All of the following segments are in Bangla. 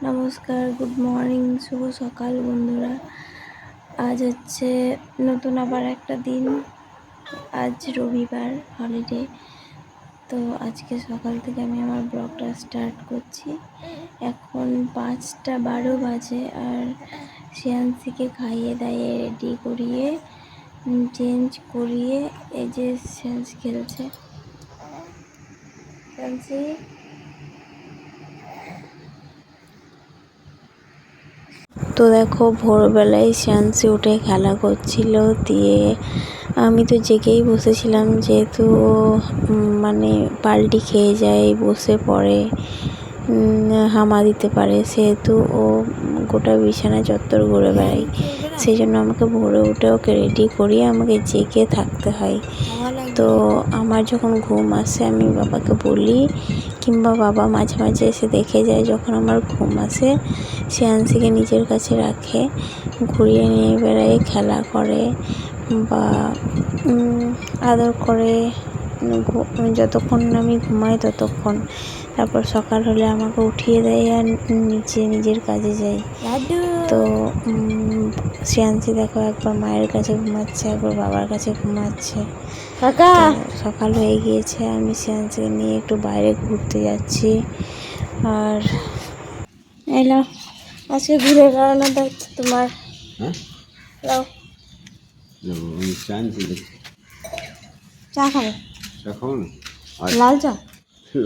নমস্কার, গুড মর্নিং, শুভ সকাল বন্ধুরা। আজ হচ্ছে নতুন আবার একটা দিন। আজ রবিবার, হলিডে। তো আজকে সকাল থেকে আমি আমার ব্লগটা স্টার্ট করছি। এখন 5টা 12 বাজে। আর শিয়ান্সিকে খাইয়ে দাইয়ে রেডি করিয়ে চেঞ্জ করিয়ে এই যে শিয়ান্স খেলছে। শিয়ান্সি, তো দেখো ভোরবেলায় শিয়ান্সি উঠে খেলা করছিল, দিয়ে আমি তো জেগেই বসেছিলাম, যেহেতু মানে পাল্টি খেয়ে যায়, বসে পড়ে, হামা দিতে পারে, সেহেতু ও গোটা বিছানা চত্বর ঘুরে বেড়ায়। সেই জন্য আমাকে ভোরে উঠে ওকে রেডি করিয়ে আমাকে জেগে থাকতে হয়। তো আমার যখন ঘুম আসে আমি বাবাকে বলি, কিংবা বাবা মাঝে মাঝে এসে দেখে যায়, যখন আমার ঘুম আসে শিয়ান্সিকে নিজের কাছে রাখে, ঘুরিয়ে নিয়ে বেড়ায়, খেলা করে বা আদর করে যতক্ষণ আমি ঘুমাই ততক্ষণ। তারপর সকাল হলে আমাকে উঠিয়ে দেয় আর নিজের কাজে যায়। তো শিয়ান্সি দেখো একবার মায়ের কাছে ঘুমাচ্ছে, একবার বাবার কাছে ঘুমাচ্ছে। সকাল হয়ে গিয়েছে, আমি শিয়ান্সিকে নিয়ে একটু বাইরে ঘুরতে যাচ্ছি। আর এলো আজকে ঘুরে বেড়ানোর দায়িত্ব তোমার। চা খাবে? লাল চা?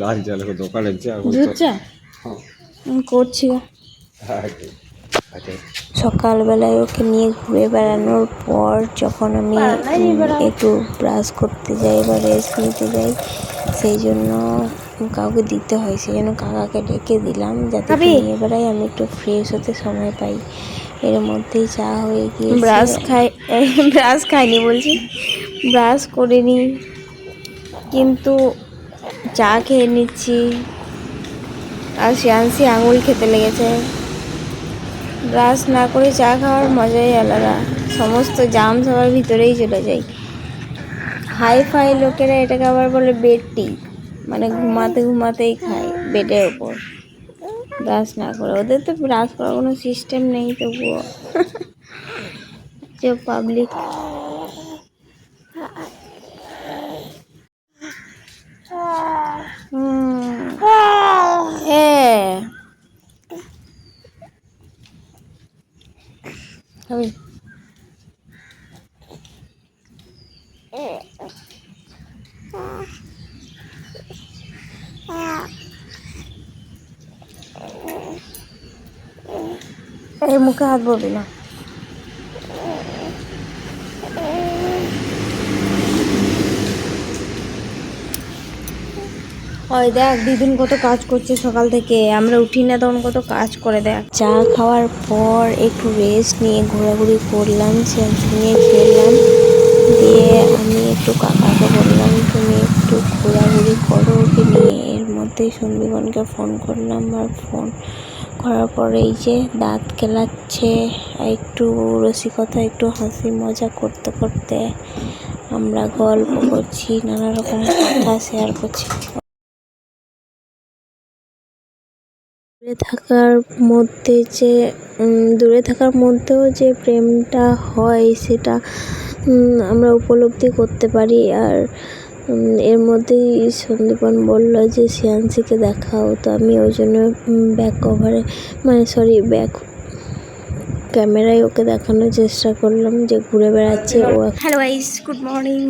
লাল চা দোকানের চা দুধ চা করছি। সকালবেলায় ওকে নিয়ে ঘুরে বেড়ানোর পর যখন আমি একটু ব্রাশ করতে যাই বা রেস্ট নিতে যাই, সেই জন্য কাউকে দিতে হয়, সেই জন্য কাকাকে ডেকে দিলাম যাতে নিয়ে বেড়াই, আমি একটু ফ্রেশ হতে সময় পাই। এর মধ্যেই চা হয়ে গিয়ে ব্রাশ খাইনি বলছি, ব্রাশ করিনি, কিন্তু চা খেয়ে নিচ্ছি। আর শিয়ান্সি আঙুল খেতে লেগেছে। ব্রাশ না করে চা খাওয়ার মজাই আলাদা, সমস্ত জাম সবার ভিতরেই চলে যায়। হাই ফাই লোকেরা এটাকে আবার বলে বেড টি, মানে ঘুমাতে ঘুমাতেই খায় বেডের ওপর ব্রাশ না করে। ওদের তো ব্রাশ করার কোনো সিস্টেম নেই, তবুও যে পাবলিক। এই মুখে হাত বলবি না। ওই দেখ দিদিন কত কাজ করছে সকাল থেকে, আমরা উঠি না তখন কত কাজ করে দেখ। চা খাওয়ার পর একটু রেস্ট নিয়ে ঘোরাঘুরি করলাম, নিয়ে খেলাম, দিয়ে আমি একটু কাকাকে বললাম তুমি একটু ঘোরাঘুরি করো ওকে নিয়ে। এর মধ্যেই সন্দীপনকে ফোন করলাম, আর ফোন করার পরে এই যে দাঁত কেলাচ্ছে, একটু রসিকতা, একটু হাসি মজা করতে করতে আমরা গল্প করছি, নানা রকম কথা শেয়ার করছি। দূরে থাকার মধ্যেও যে প্রেমটা হয় সেটা আমরা উপলব্ধি করতে পারি। আর এর মধ্যেই সন্দীপন বলল যে শিয়ান্সিকে দেখাও, তো আমি ওই জন্য ব্যাক ক্যামেরায় ওকে দেখানোর চেষ্টা করলাম যে ঘুরে বেড়াচ্ছে ও। Hello guys, good morning,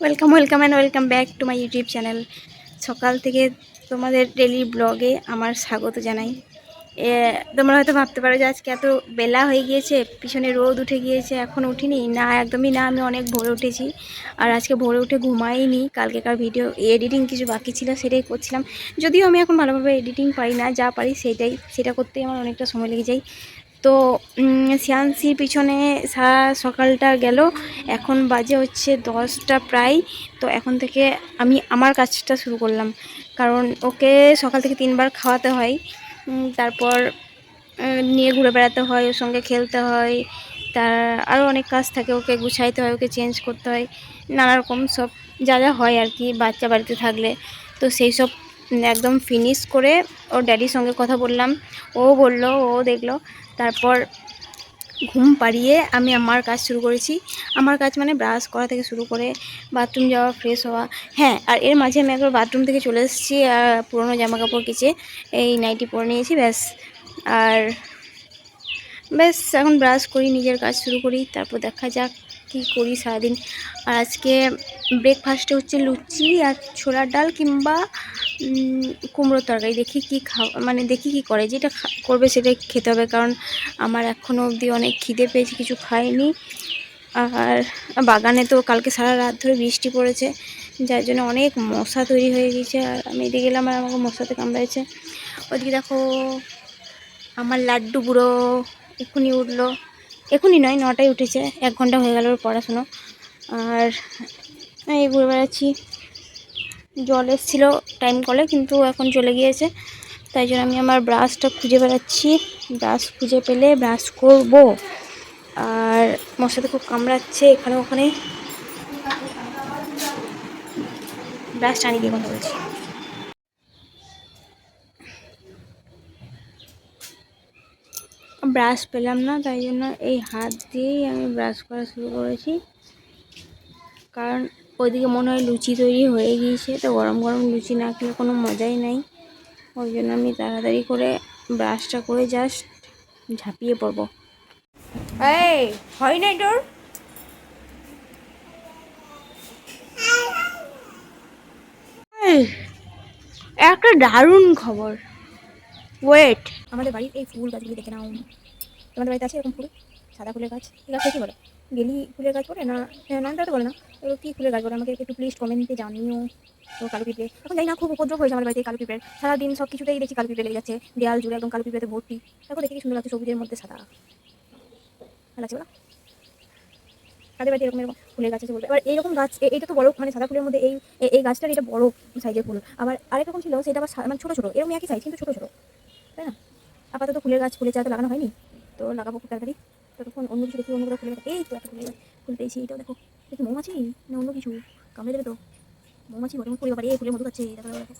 welcome back to my YouTube channel. সকাল থেকে তোমাদের ডেলি ব্লগে আমার স্বাগত জানাই। তোমরা হয়তো ভাবতে পারো যে আজকে এত বেলা হয়ে গিয়েছে, পিছনে রোদ উঠে গিয়েছে, এখন উঠিনি। না, একদমই না, আমি অনেক ভোরে উঠেছি। আর আজকে ভোরে উঠে ঘুমাইনি, কালকেকার ভিডিও এডিটিং কিছু বাকি ছিল সেটাই করছিলাম। যদিও আমি এখন ভালোভাবে এডিটিং পারি না, যা পারি সেটা করতেই আমার অনেকটা সময় লেগে যায়। তো শিয়ান্সির পিছনে সারা সকালটা গেল, এখন বাজে হচ্ছে 10টা প্রায়। তো এখন থেকে আমি আমার কাজটা শুরু করলাম, কারণ ওকে সকাল থেকে 3বার খাওয়াতে হয়, তারপর নিয়ে ঘুরে বেড়াতে হয়, ওর সঙ্গে খেলতে হয়, তার আরও অনেক কাজ থাকে, ওকে গুছাইতে হয়, ওকে চেঞ্জ করতে হয়, নানা রকম সব যা যা হয় আর কি বাচ্চা বাড়িতে থাকলে। তো সেই সব একদম ফিনিশ করে ওর ড্যাডির সঙ্গে কথা বললাম, ও বললো, ও দেখলো। তারপর ঘুম পাড়িয়ে আমি আমার কাজ শুরু করেছি। আমার কাজ মানে ব্রাশ করা থেকে শুরু করে বাথরুম যাওয়া, ফ্রেশ হওয়া। হ্যাঁ, আর এর মাঝে আমি একবার বাথরুম থেকে চলে এসেছি, আর পুরোনো জামা কাপড় কেচে এই নাইটি পরে নিয়েছি, ব্যাস। আর ব্যাস এখন ব্রাশ করি, নিজের কাজ শুরু করি, তারপর দেখা যাক কী করি সারাদিন। আর আজকে ব্রেকফাস্টে হচ্ছে লুচি আর ছোলার ডাল কিংবা কুমড়োর তরকারি। দেখি কি মানে দেখি কি করে, যেটা করবে সেটাই খেতে হবে, কারণ আমার এখনও অবধি অনেক খিদে পেয়েছে, কিছু খাইনি। আর বাগানে তো কালকে সারা রাত ধরে বৃষ্টি পড়েছে, যার জন্য অনেক মশা তৈরি হয়ে গেছে। আর আমি এদিকে গেলাম আর আমাকে মশাতে কামড়াইছে। ওদিকে দেখো আমার লাড্ডু বুড়ো এক্ষুনি উঠলো, এক্ষুনি নয়, 9টায় উঠেছে, 1 ঘন্টা হয়ে গেল ওর পড়াশুনো। আর এই ঘুরে বেড়াচ্ছি। জল এসেছিলো টাইম কলে, কিন্তু এখন চলে গিয়েছে, তাই জন্য আমি আমার ব্রাশটা খুঁজে বেড়াচ্ছি। ব্রাশ খুঁজে পেলে ব্রাশ করব। আর মশাতে খুব কামড়াচ্ছে এখানে ওখানে। ব্রাশ টানিয়ে দিয়ে কথা বলছি। ব্রাশ পেলাম না, তাই জন্য এই হাত দিয়েই আমি ব্রাশ করা শুরু করেছি, কারণ ওইদিকে মনে হয় লুচি তৈরি হয়ে গিয়েছে, তো গরম গরম লুচি না খেলে কোনো মজাই নাই। ওই জন্য আমি তাড়াতাড়ি করে ব্রাশটা করে জাস্ট ঝাঁপিয়ে পড়বো। এই হয় নাই তোর? একটা দারুণ খবর, ওয়েট। আমাদের বাড়ির এই ফুল গাছগুলি দেখে নাও। তোমাদের বাড়িতে আছে এরকম ফুল? সাদা ফুলের গাছ, এই গাছটা কী বলে? বেলি ফুলের গাছ বলে না, নামটা তো বলে না, এগুলো কী ফুলের গাছ বলে আমাকে একটু প্লিজ কমেন্টে জানিও। তো কালো পিঁপড়ে এখন যাই না, খুব উপদ্রব হয়েছে আমার বাড়িতে কালো পিঁপড়ের। সারাদিন সব কিছুতেই দেখি কালো পিঁপড়ে লেগে যাচ্ছে, দেয়াল জুড়ে একদম কালো পিঁপড়েতে ভর্তি। দেখো দেখে কি সুন্দর লাগছে, সবুজের মধ্যে সাদা, ভালো লাগছে বলো? তাদের বাড়িতে এরকম এরকম ফুলের গাছ আছে বলবে। এবার এইরকম গাছ, এটা তো বড়, মানে সাদা ফুলের মধ্যে এই গাছটার এটা বড় সাইজের ফুল। আবার আরেক রকম ছিল, সেটা আবার মানে ছোটো ছোটো, এরকম একই সাইজ কিন্তু ছোটো ছোটো, তাই না? আপাতত ফুলের গাছ, ফুলের চারা তো লাগানো হয়নি, তো লাগাবো খুব তাড়াতাড়ি। ততক্ষণ অন্য কিছু দেখি, অন্য কোনো ফুলের গাছ। এই তো একটা ফুলের গাছ ফুল পেয়েছি, এটাও দেখো। দেখি মৌমাছি না অন্য কিছু কামড়ে দেবে তো। মৌমাছি বলে ফুল, আবার এই ফুলের মধু খাচ্ছে, দেখো দেখো,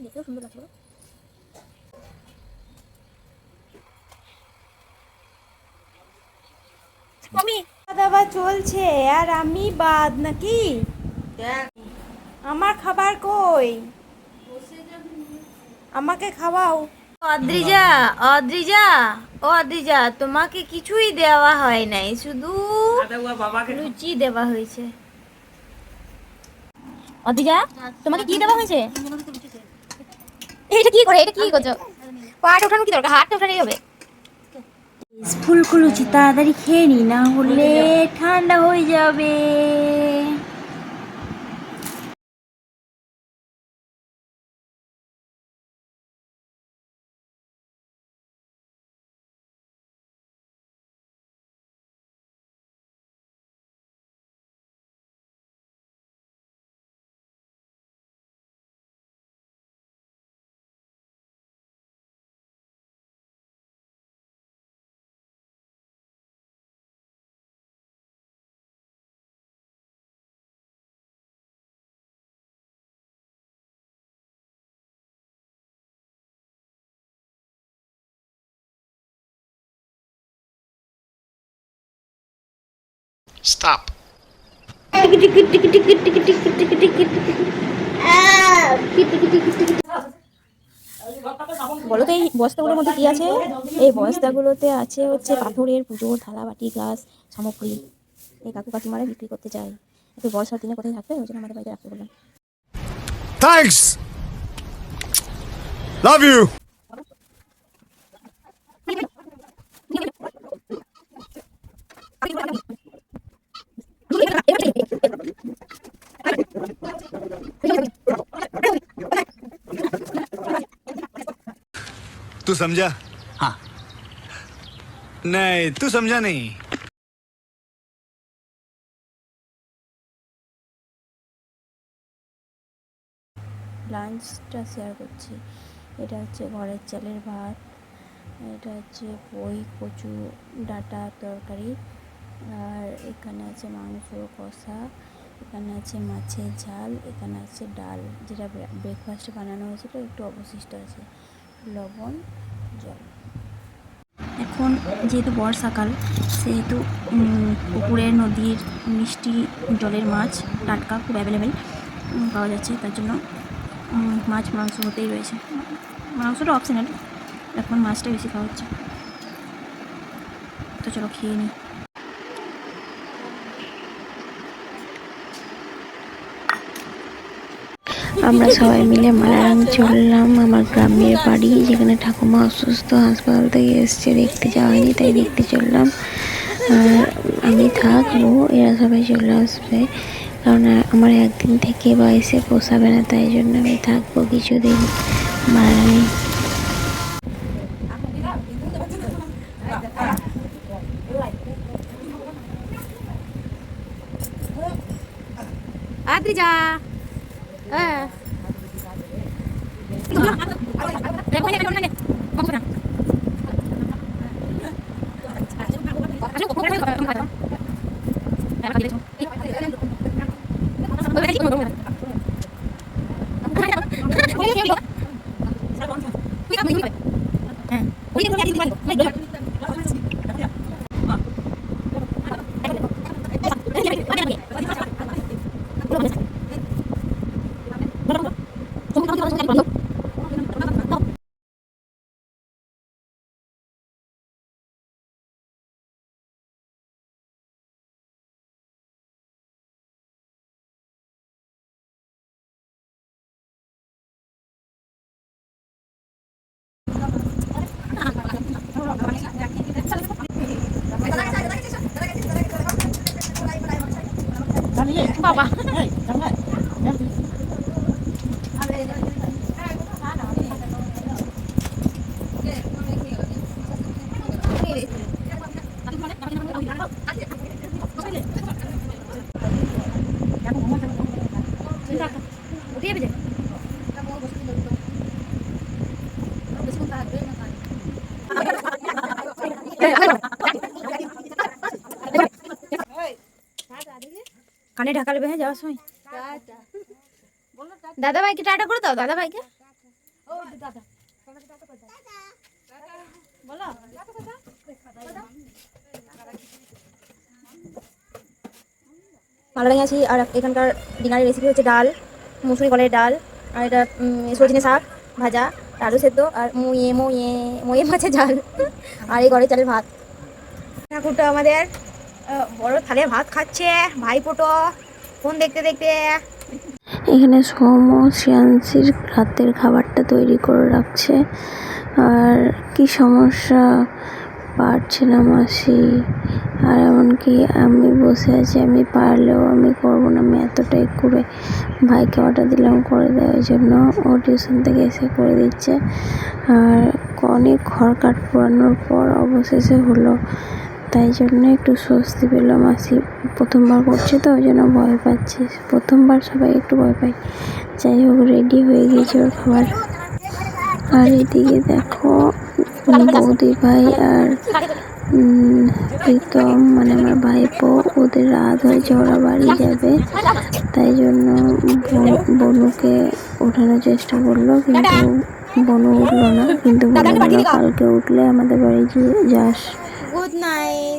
দেখতেও সুন্দর লাগছে বলো। খাওয়া চলছে আর আমি বাদ নাকি? আমার খাবার কই? আমাকে খাওয়াও। অদ্রিজা, অদ্রিজা, ও অদ্রিজা, তোমাকে কিছুই দেওয়া হয় নাই, শুধু লুচি দেওয়া হয়েছে। অদ্রিজা, তোমাকে কি দেওয়া হয়েছে? এটা কি করে, এটা কি করছো? পাট ওঠানো কি দরকার, হাতটা ওঠানোই হবে। ফুলকো লুচি তাড়াতাড়ি খেয়ে নি, না হলে ঠান্ডা হয়ে যাবে। Stop. বলো তো এই বস্তাগুলোর মধ্যে কি আছে? এই বস্তাগুলোতে আছে হচ্ছে পাথরের পুজোর থালা বাটি গ্লাস সামগ্রী। এই কাকু কাকিমারা বিক্রি করতে চাই, একটু বর্ষার দিনে কোথায় থাকবে, ওই জন্য আমাদের বাড়িতে রাখতে বললাম। Thanks. Love you. तू समझा? हाँ। नहीं, तू समझा नहीं। লাঞ্চটা শেয়ার করছি। এটা হচ্ছে ঘরের চালের ভাত, এটা হচ্ছে পই কচু ডাঁটা তরকারি, আর এখানে আছে মাংস কষা, এখানে আছে মাছের ঝাল, এখানে আছে ডাল, যেটা ব্রেকফাস্টে বানানো হয়েছিল, একটু অবশিষ্ট আছে, লবণ, জল। এখন যেহেতু বর্ষাকাল, সেহেতু পুকুরের নদীর মিষ্টি জলের মাছ টাটকা খুব অ্যাভেলেবেল পাওয়া যাচ্ছে, তার জন্য মাছ মাংস হতেই রয়েছে। মাংসটা অপশনাল, এখন মাছটা বেশি খাওয়া হচ্ছে। তো চলো খেয়ে নিই। আমরা সবাই মিলে মালারাম চললাম, আমার গ্রামের বাড়ি, যেখানে ঠাকুমা অসুস্থ, হাসপাতাল থেকে এসছে, দেখতে যাওয়া হয়নি, তাই দেখতে চললাম। আর আমি থাকবো, এরা সবাই চলে আসবে, কারণ আমার একদিন থেকে বা এসে পোষাবে না, তাই জন্য আমি থাকবো কিছুদিন মালারামে। আদ্রিজা বাবা কানে ঢাকা নেবে, হ্যাঁ যাওয়ার সময়। দাদা ভাইকে টাটা করে দাও, দাদা ভাইকে মালারাঙে আছি। আর এখানকার ডিনারের রেসিপি হচ্ছে ডাল, মুসুরি কলের ডাল, আর এটা সজনে শাক ভাজা, আলু সেদ্ধ, আর মুয়ে মাছের ঝাল, আর এই ঘরের চালের ভাত। ঠাকুরটা আমাদের বড় থালে ভাত খাচ্ছে, ভাইফোঁটো ফোন দেখতে দেখতে। এখানে সোম ও শ্রেয়াংশীর রাতের খাবারটা তৈরি করে রাখছে। আর কি সমস্যা, পারছে না মাসি, আর এমনকি আমি বসে আছি, আমি পারলেও আমি করবো না, আমি এতটাই করে ভাইকে অর্ডার দিলাম করে দেওয়ার জন্য, ও টিউশন থেকে এসে করে দিচ্ছে। আর অনেক খড়কাঠ পোড়ানোর পর অবশেষে হলো, তাই জন্য একটু স্বস্তি পেল। মাসি প্রথমবার করছে তো, ওই জন্য ভয় পাচ্ছি, প্রথমবার সবাই একটু ভয় পাই। যাই হোক, রেডি হয়ে গিয়েছে ওর খাবার। আর এদিকে দেখো বৌদি ভাই আর প্রীতম, মানে আমার ভাইপো, ওদের রাত হয়েছে, ওরা বাড়ি যাবে, তাই জন্য বনুকে ওঠানোর চেষ্টা করলো, কিন্তু বনু উঠলো না, কিন্তু বনু বললো কালকে উঠলে আমাদের বাড়ি যাস। Good night.